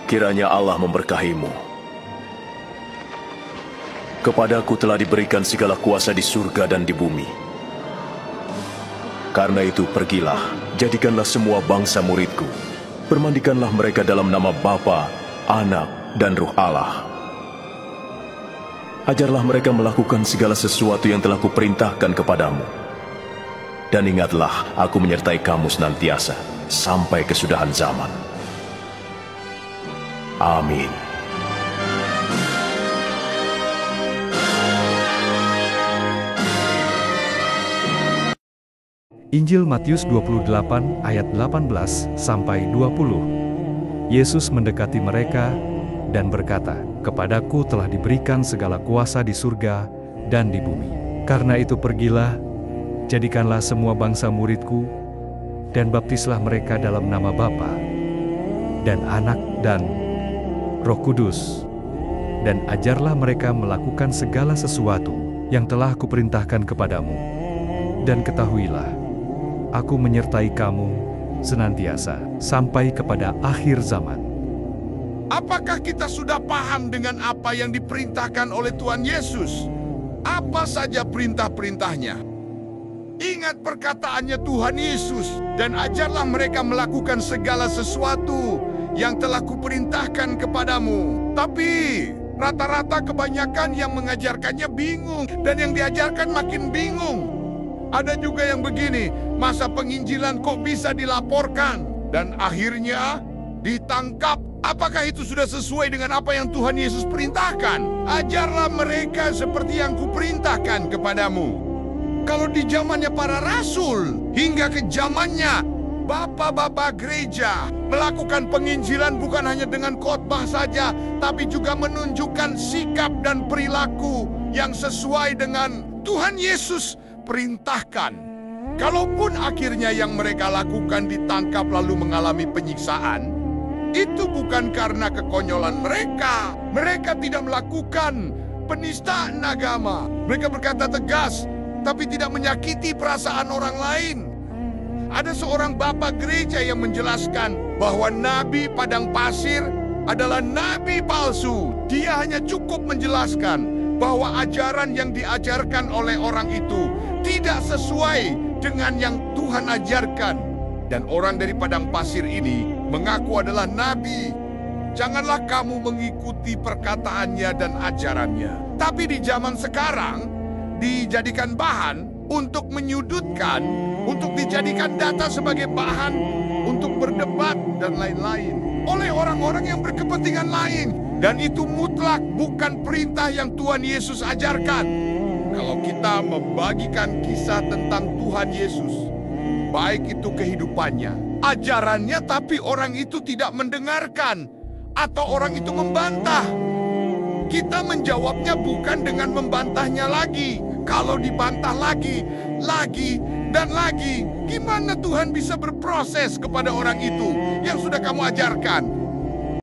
Kiranya Allah memberkahimu. Kepadaku telah diberikan segala kuasa di surga dan di bumi. Karena itu pergilah, jadikanlah semua bangsa muridku. Permandikanlah mereka dalam nama Bapa, Anak, dan Ruh Allah. Ajarlah mereka melakukan segala sesuatu yang telah kuperintahkan kepadamu. Dan ingatlah, aku menyertai kamu senantiasa, sampai kesudahan zaman. Amin. Injil Matius 28 ayat 18 sampai 20. Yesus mendekati mereka dan berkata, "Kepadaku telah diberikan segala kuasa di surga dan di bumi. Karena itu pergilah, jadikanlah semua bangsa muridku, dan baptislah mereka dalam nama Bapa dan Anak dan Roh Kudus, dan ajarlah mereka melakukan segala sesuatu yang telah kuperintahkan kepadamu. Dan ketahuilah, aku menyertai kamu senantiasa sampai kepada akhir zaman." Apakah kita sudah paham dengan apa yang diperintahkan oleh Tuhan Yesus? Apa saja perintah-perintahnya? Ingat perkataannya Tuhan Yesus, dan ajarlah mereka melakukan segala sesuatu yang telah kuperintahkan kepadamu. Tapi rata-rata kebanyakan yang mengajarkannya bingung, dan yang diajarkan makin bingung. Ada juga yang begini, masa penginjilan kok bisa dilaporkan, dan akhirnya ditangkap. Apakah itu sudah sesuai dengan apa yang Tuhan Yesus perintahkan? Ajarlah mereka seperti yang kuperintahkan kepadamu. Kalau di zamannya para rasul, hingga ke zamannya bapak-bapak gereja, melakukan penginjilan bukan hanya dengan khotbah saja, tapi juga menunjukkan sikap dan perilaku yang sesuai dengan Tuhan Yesus perintahkan. Kalaupun akhirnya yang mereka lakukan ditangkap lalu mengalami penyiksaan, itu bukan karena kekonyolan mereka. Mereka tidak melakukan penistaan agama. Mereka berkata tegas, tapi tidak menyakiti perasaan orang lain. Ada seorang bapak gereja yang menjelaskan bahwa nabi padang pasir adalah nabi palsu. Dia hanya cukup menjelaskan bahwa ajaran yang diajarkan oleh orang itu tidak sesuai dengan yang Tuhan ajarkan. Dan orang dari padang pasir ini mengaku adalah nabi. Janganlah kamu mengikuti perkataannya dan ajarannya. Tapi di zaman sekarang, dijadikan bahan untuk menyudutkan, untuk dijadikan data sebagai bahan untuk berdebat dan lain-lain oleh orang-orang yang berkepentingan lain. Dan itu mutlak bukan perintah yang Tuhan Yesus ajarkan. Kalau kita membagikan kisah tentang Tuhan Yesus, baik itu kehidupannya, ajarannya, tapi orang itu tidak mendengarkan, atau orang itu membantah, kita menjawabnya bukan dengan membantahnya lagi. Kalau dibantah lagi, dan lagi, gimana Tuhan bisa berproses kepada orang itu yang sudah kamu ajarkan?